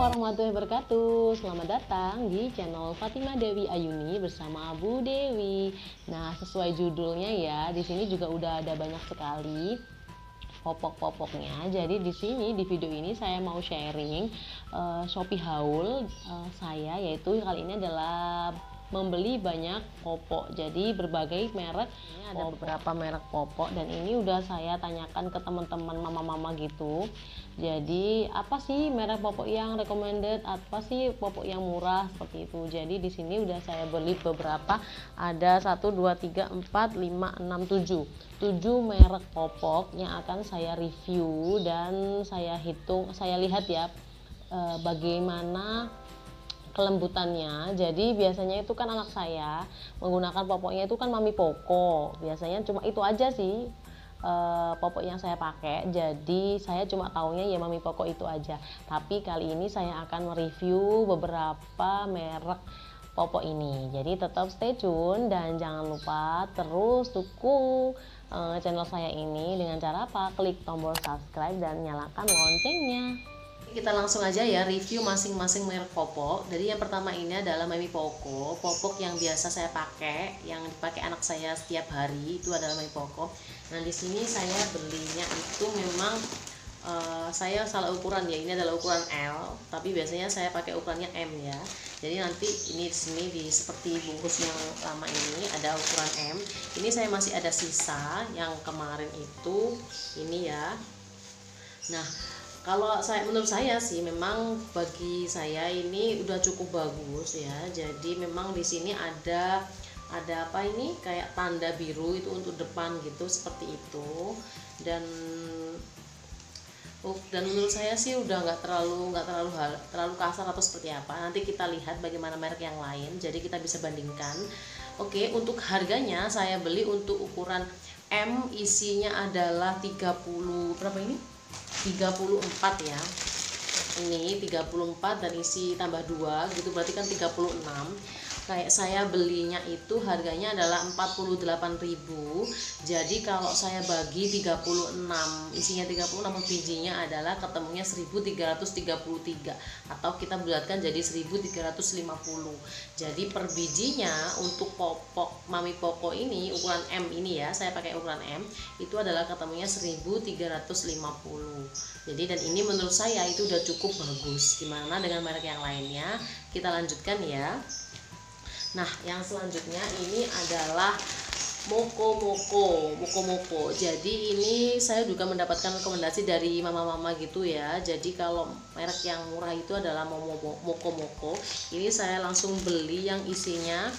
warahmatullahi wabarakatuh. Selamat datang di channel Fatimah Dewi Ayuni bersama Bu Dewi. Nah, sesuai judulnya ya, di sini juga udah ada banyak sekali popok-popoknya. Jadi di sini di video ini saya mau sharing Shopee haul saya, yaitu kali ini adalah membeli banyak popok. Jadi berbagai merek, ini ada beberapa merek popok dan ini udah saya tanyakan ke teman-teman mama-mama gitu. Jadi apa sih merek popok yang recommended, apa sih popok yang murah seperti itu. Jadi di sini udah saya beli beberapa, ada 1 2 3 4 5 6 7 merek popok yang akan saya review dan saya lihat ya bagaimana kelembutannya. Jadi biasanya itu kan anak saya menggunakan popoknya itu kan Mami Poko, biasanya cuma itu aja sih popok yang saya pakai. Jadi saya cuma taunya ya Mami Poko itu aja. Tapi kali ini saya akan mereview beberapa merek popok ini. Jadi tetap stay tune dan jangan lupa terus dukung channel saya ini dengan cara apa? Klik tombol subscribe dan nyalakan loncengnya. Kita langsung aja ya review masing-masing merek popok. Jadi yang pertama ini adalah Mami Poko, popok yang biasa saya pakai, yang dipakai anak saya setiap hari itu adalah Mami Poko. Nah di sini saya belinya itu memang saya salah ukuran ya, ini adalah ukuran L, tapi biasanya saya pakai ukurannya M ya. Jadi nanti ini di sini seperti bungkus yang lama ini ada ukuran M. Ini saya masih ada sisa yang kemarin itu ini ya. Nah kalau menurut saya sih memang bagi saya ini udah cukup bagus ya. Jadi memang di sini ada apa ini kayak tanda biru itu untuk depan gitu seperti itu. Dan menurut saya sih udah nggak terlalu kasar atau seperti apa. Nanti kita lihat bagaimana merek yang lain. Jadi kita bisa bandingkan. Oke, untuk harganya saya beli untuk ukuran M, isinya adalah 30 berapa ini? 34 ya. Ini 34 dan isi tambah 2 gitu berarti kan 36. Kayak saya belinya itu harganya adalah 48.000. Jadi kalau saya bagi 36, isinya 36 bijinya adalah ketemunya 1333 atau kita bulatkan jadi 1350. Jadi per bijinya untuk popok Mami Poko ini ukuran M ini ya, saya pakai ukuran M, itu adalah ketemunya 1350. Jadi dan ini menurut saya itu udah cukup bagus. Gimana dengan merek yang lainnya? Kita lanjutkan ya. Nah, yang selanjutnya ini adalah Moko Moko. Jadi ini saya juga mendapatkan rekomendasi dari mama-mama gitu ya. Jadi kalau merek yang murah itu adalah Moko. Ini saya langsung beli yang isinya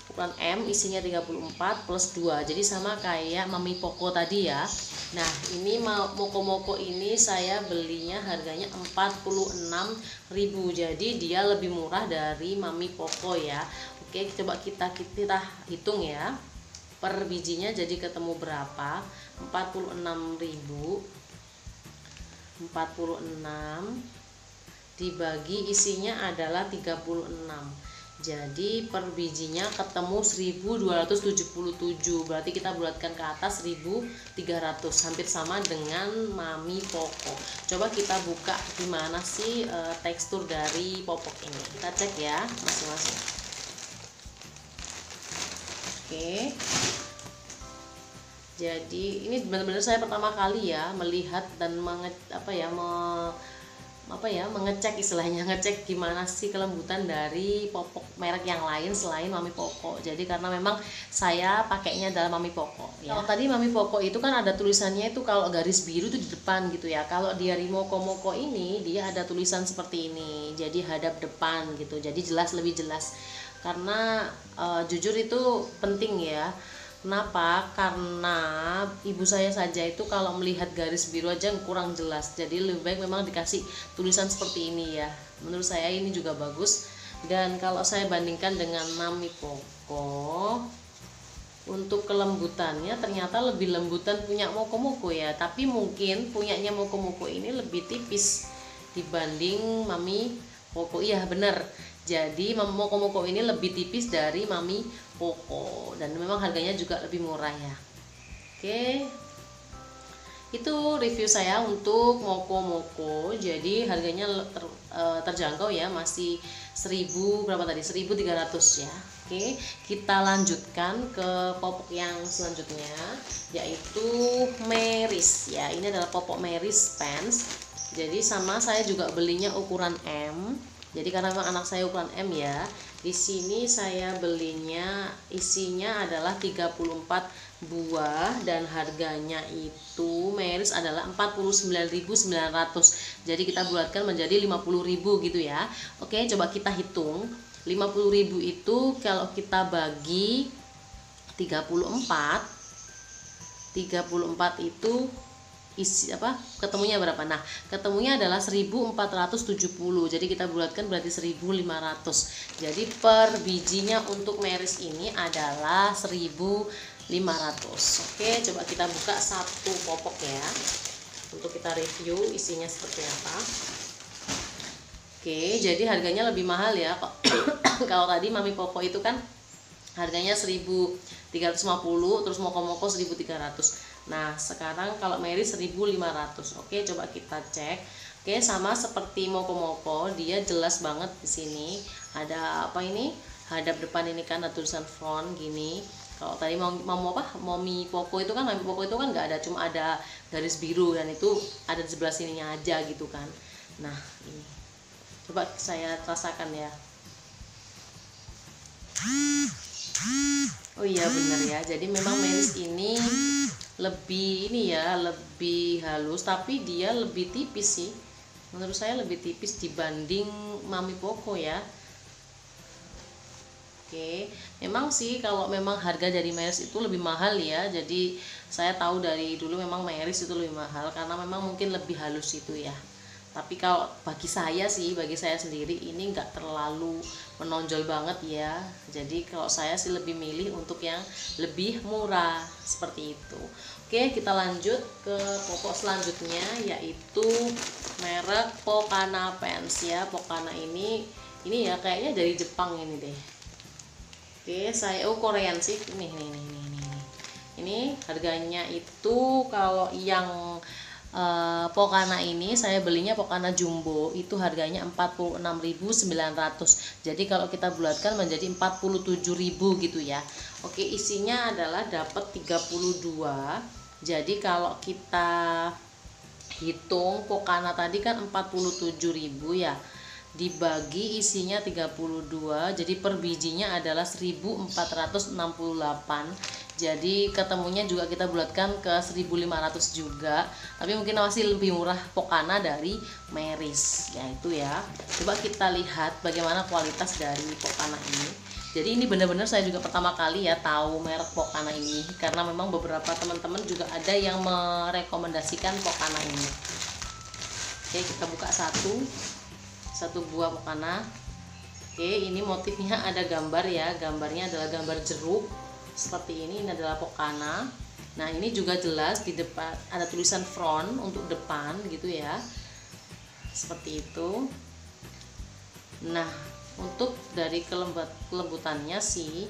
ukuran M, isinya 34 plus 2. Jadi sama kayak Mami Poko tadi ya. Nah, ini Moko ini saya belinya harganya 46.000. Jadi dia lebih murah dari Mami Poko ya. Oke, coba kita hitung ya per bijinya, jadi ketemu berapa? 46.000 dibagi isinya adalah 36, jadi per bijinya ketemu 1277. Berarti kita bulatkan ke atas 1300, hampir sama dengan Mami Poko. Coba kita buka gimana sih tekstur dari popok ini, kita cek ya masing-masing. Oke, jadi ini benar-benar saya pertama kali ya melihat dan mengecek istilahnya, ngecek gimana sih kelembutan dari popok merek yang lain selain Mami Poko. Jadi karena memang saya pakainya adalah Mami Poko ya. Kalau tadi Mami Poko itu kan ada tulisannya itu kalau garis biru itu di depan gitu ya. Kalau dari Moko ini dia ada tulisan seperti ini, jadi hadap depan gitu, jadi lebih jelas. Karena jujur itu penting ya. Kenapa? Karena ibu saya saja itu kalau melihat garis biru aja kurang jelas. Jadi lebih baik memang dikasih tulisan seperti ini ya. Menurut saya ini juga bagus. Dan kalau saya bandingkan dengan Mami Poko, untuk kelembutannya ternyata lebih lembutan punya Moko ya. Tapi mungkin punyanya Moko ini lebih tipis dibanding Mami Poko. Iya bener. Jadi Moko ini lebih tipis dari Mami Poko dan memang harganya juga lebih murah ya. Oke, Itu review saya untuk moko-moko. Jadi harganya terjangkau ya, masih 1000 berapa tadi? 1300 ya. Oke, kita lanjutkan ke popok yang selanjutnya, yaitu Meris ya. Ini adalah popok Meris pants. Jadi sama, saya juga belinya ukuran M. Jadi karena memang anak saya ukuran M ya. Di sini saya belinya isinya adalah 34 buah dan harganya itu Meris adalah 49.900. Jadi kita bulatkan menjadi 50.000 gitu ya. Oke, coba kita hitung. 50.000 itu kalau kita bagi 34 itu isi apa? Ketemunya berapa? Nah, ketemunya adalah 1470. Jadi kita bulatkan berarti 1500. Jadi per bijinya untuk Meris ini adalah 1500. Oke, coba kita buka satu popok ya, untuk kita review isinya seperti apa. Oke, jadi harganya lebih mahal ya. Kalau tadi Mami Popo itu kan harganya 1350, terus moko-moko 1300. Nah, sekarang kalau Meris 1500. Oke, coba kita cek. Oke, sama seperti moko-moko, dia jelas banget di sini. Ada apa ini? Hadap depan ini kan ada tulisan front gini. Kalau tadi Mami Poco itu kan nggak ada, cuma ada garis biru dan itu ada di sebelah sininya aja gitu kan. Nah, ini coba saya rasakan ya. Oh iya bener ya, jadi memang Meris ini lebih halus, tapi dia lebih tipis sih. Menurut saya lebih tipis dibanding Mami Poco ya. Oke, memang sih kalau memang harga dari Meris itu lebih mahal ya. Jadi saya tahu dari dulu memang Meris itu lebih mahal karena memang mungkin lebih halus itu ya. Tapi kalau bagi saya sendiri ini nggak terlalu menonjol banget ya. Jadi kalau saya sih lebih milih untuk yang lebih murah seperti itu. Oke, kita lanjut ke popok selanjutnya, yaitu merek Pocana Pants ya. Pocana ini ya kayaknya dari Jepang ini deh. Oke, saya Korean sih. Ini harganya itu kalau yang Pocana ini saya belinya Pocana Jumbo, itu harganya 46.900. Jadi kalau kita bulatkan menjadi 47.000 gitu ya. Oke, isinya adalah dapat 32. Jadi kalau kita hitung Pocana tadi kan 47.000 ya, dibagi isinya 32, jadi per bijinya adalah 1468. Jadi ketemunya juga kita bulatkan ke 1500 juga, tapi mungkin masih lebih murah Pocana dari Meris ya itu ya. Coba kita lihat bagaimana kualitas dari Pocana ini. Jadi ini benar-benar saya juga pertama kali ya tahu merek Pocana ini, karena memang beberapa teman-teman juga ada yang merekomendasikan Pocana ini. Oke, kita buka satu buah Pocana. Oke, ini motifnya ada gambar ya, gambarnya adalah gambar jeruk seperti ini adalah Pocana. Nah, ini juga jelas di depan ada tulisan front untuk depan gitu ya, seperti itu. Nah, untuk dari kelembutannya sih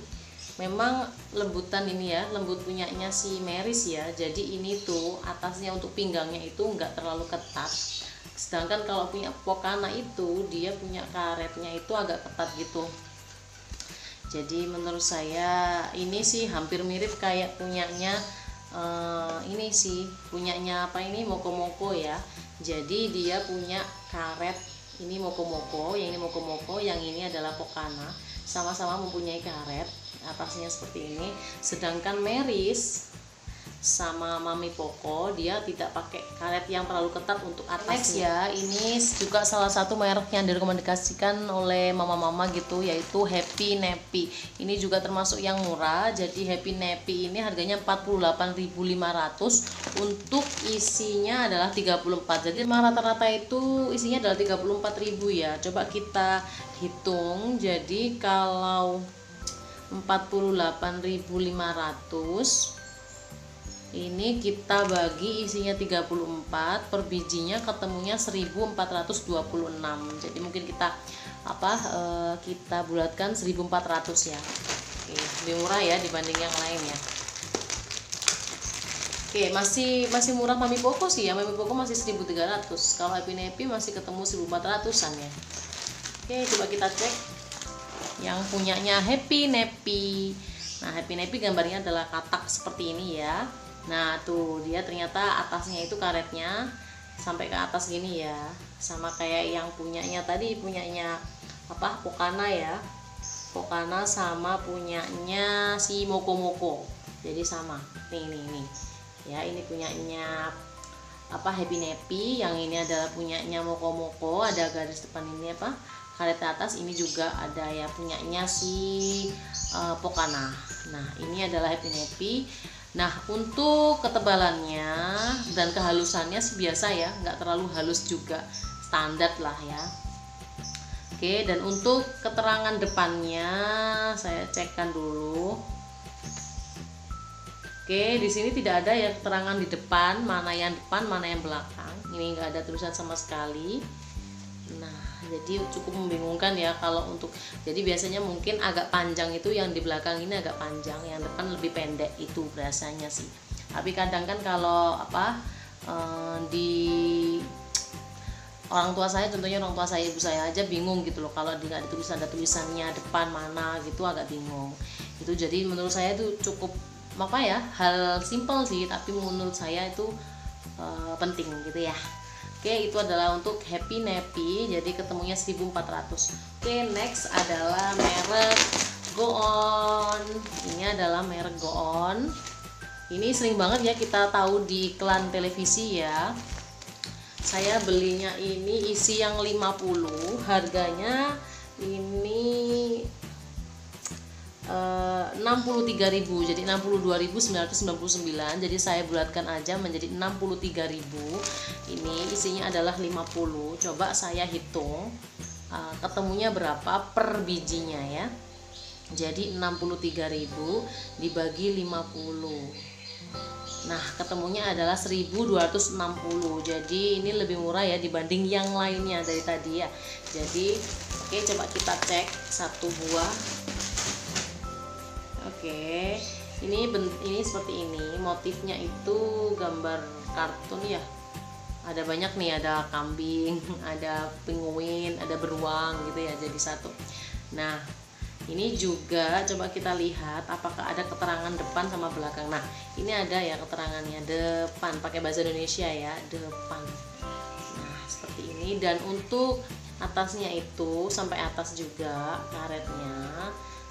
memang lembutan ini ya, lembut punyanya si Meris ya. Jadi ini tuh atasnya untuk pinggangnya itu enggak terlalu ketat. Sedangkan kalau punya Pocana itu dia punya karetnya itu agak ketat gitu. Jadi menurut saya ini sih hampir mirip kayak punyanya ini sih punyanya apa ini Moko-Moko ya. Jadi dia punya karet ini Moko-Moko, yang ini Moko-Moko, yang ini adalah Pocana. Sama-sama mempunyai karet atasnya seperti ini. Sedangkan Meris sama Mami Poco dia tidak pakai karet yang terlalu ketat untuk atas. Next ya, ini juga salah satu merek yang direkomendasikan oleh mama-mama gitu, yaitu Happy Nappy. Ini juga termasuk yang murah. Jadi Happy Nappy ini harganya 48.500, untuk isinya adalah 34. Jadi rata-rata itu isinya adalah 34.000 ya. Coba kita hitung. Jadi kalau 48.500 ini kita bagi isinya 34, per bijinya ketemunya 1426. Jadi mungkin kita kita bulatkan 1400 ya. Oke, lebih murah ya dibanding yang lain ya. Oke, masih murah Mami Poco sih ya. Mami Poco masih 1.300. Kalau Happy Nappy masih ketemu 1.400-an ya. Oke, coba kita cek yang punyanya Happy Nappy. Nah, Happy Nappy gambarnya adalah katak seperti ini ya. Nah, tuh dia ternyata atasnya itu karetnya sampai ke atas gini ya. Sama kayak yang punyanya tadi, punyanya apa? Pokana ya. Pokana sama punyanya si Moko Moko. Jadi sama. Nih. Ya, ini punyanya apa Happy Nappy, yang ini adalah punyanya Moko Moko, ada garis depan ini apa karet atas, ini juga ada ya punyanya si Pokana. Nah, ini adalah Happy Nappy. Nah, untuk ketebalannya dan kehalusannya sih biasa ya, nggak terlalu halus juga, standar lah ya. Oke, dan untuk keterangan depannya saya cekkan dulu. Oke, di sini tidak ada ya keterangan di depan, mana yang depan, mana yang belakang. Ini enggak ada tulisan sama sekali. Nah, jadi cukup membingungkan ya kalau untuk, jadi biasanya mungkin agak panjang itu yang di belakang ini agak panjang, yang depan lebih pendek itu biasanya sih. Tapi kadang kan kalau apa di orang tua saya, contohnya orang tua saya, ibu saya aja bingung gitu loh kalau nggak ada tulisannya depan mana gitu, agak bingung. Itu jadi menurut saya itu cukup apa ya, hal simpel sih, tapi menurut saya itu penting gitu ya. Oke, itu adalah untuk Happy Nappy, jadi ketemunya 1.400. Oke, next adalah merek Go On. Ini adalah merek Go On. Ini sering banget ya kita tahu di iklan televisi ya. Saya belinya ini isi yang 50, harganya ini 63.000, jadi 62.999. Jadi saya bulatkan aja menjadi 63.000. Ini isinya adalah 50. Coba saya hitung ketemunya berapa per bijinya ya. Jadi 63.000 dibagi 50. Nah, ketemunya adalah 1.260. Jadi ini lebih murah ya dibanding yang lainnya dari tadi ya. Jadi oke, coba kita cek satu buah. Oke, ini seperti ini, motifnya itu gambar kartun ya. Ada banyak nih, ada kambing, ada penguin, ada beruang gitu ya, jadi satu. Nah, ini juga coba kita lihat apakah ada keterangan depan sama belakang. Nah, ini ada ya keterangannya depan, pakai bahasa Indonesia ya, depan. Nah, seperti ini. Dan untuk atasnya itu sampai atas juga karetnya,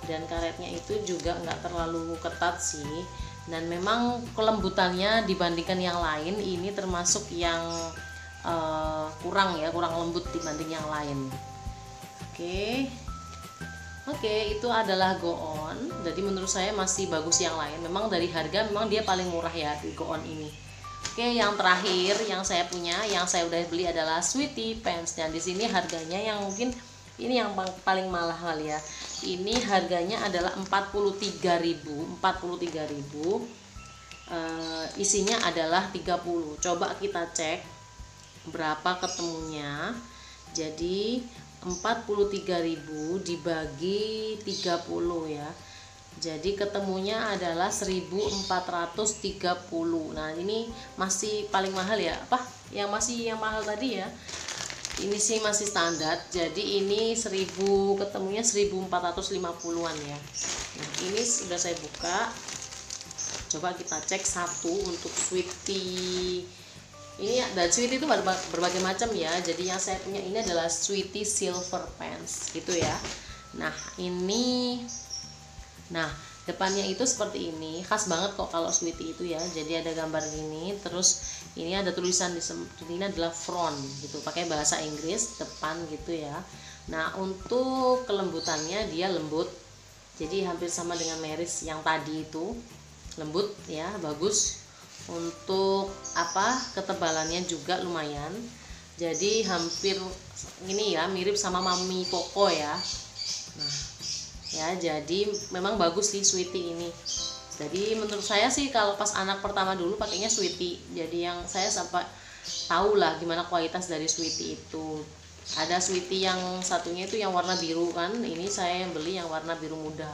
dan karetnya itu juga nggak terlalu ketat sih, dan memang kelembutannya dibandingkan yang lain ini termasuk yang kurang lembut dibanding yang lain. Oke, itu adalah Go On. Jadi menurut saya masih bagus yang lain. Memang dari harga memang dia paling murah ya di Go On ini. Oke, yang terakhir yang saya punya, yang saya udah beli adalah Sweety Pants. Dan di sini harganya yang mungkin ini yang paling mahal ya. Ini harganya adalah 43.000. Isinya adalah 30. Coba kita cek berapa ketemunya. Jadi 43.000 dibagi 30 ya. Jadi ketemunya adalah 1.430. Nah, ini masih paling mahal ya. Yang mahal tadi ya. Ini sih masih standar. Jadi ini 1000, ketemunya 1.450-an ya. Nah, ini sudah saya buka. Coba kita cek satu untuk Sweety. Ini dan Sweety itu berbagai macam ya. Jadi yang saya punya ini adalah Sweety Silver Pants gitu ya. Nah, depannya itu seperti ini. Khas banget kok kalau Sweety itu ya. Jadi ada gambar gini, terus ini ada tulisan di sini adalah front gitu, pakai bahasa Inggris, depan gitu ya. Nah, untuk kelembutannya dia lembut. Jadi hampir sama dengan Meris yang tadi itu. Lembut ya, bagus. Untuk ketebalannya juga lumayan. Jadi hampir ini ya, mirip sama Mami Poco ya. Nah, ya jadi memang bagus sih Sweety ini. Jadi menurut saya sih kalau pas anak pertama dulu pakainya Sweety. Jadi yang saya sampai tahu lah gimana kualitas dari Sweety itu. Ada Sweety yang satunya itu yang warna biru kan. Ini saya yang beli yang warna biru muda.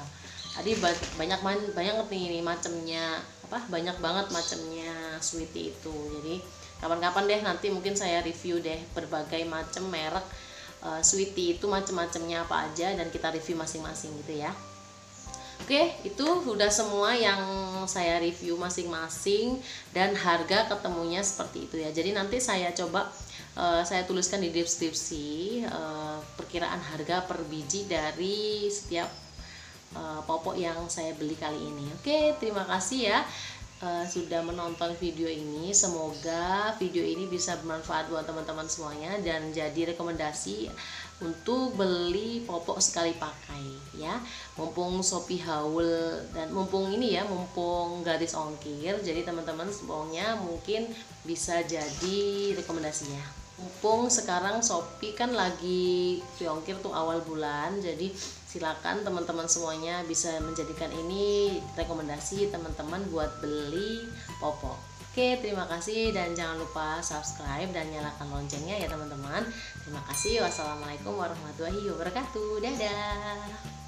Tadi banyak nih ini macamnya, banyak banget macamnya sweetie itu. Jadi kapan-kapan deh nanti mungkin saya review deh berbagai macam merek sweetie itu macam-macamnya apa aja, dan kita review masing-masing gitu ya. Oke, itu udah semua yang saya review masing-masing, dan harga ketemunya seperti itu ya. Jadi nanti saya coba saya tuliskan di deskripsi perkiraan harga per biji dari setiap popok yang saya beli kali ini. Oke, terima kasih ya sudah menonton video ini. Semoga video ini bisa bermanfaat buat teman-teman semuanya dan jadi rekomendasi untuk beli popok sekali pakai ya. Mumpung Shopee haul dan mumpung ini ya, mumpung gratis ongkir, jadi teman-teman semuanya mungkin bisa jadi rekomendasinya. Mumpung sekarang Shopee kan lagi free ongkir tuh awal bulan, jadi silakan teman-teman semuanya bisa menjadikan ini rekomendasi teman-teman buat beli popok. Oke, terima kasih dan jangan lupa subscribe dan nyalakan loncengnya ya teman-teman. Terima kasih. Wassalamualaikum warahmatullahi wabarakatuh. Dadah.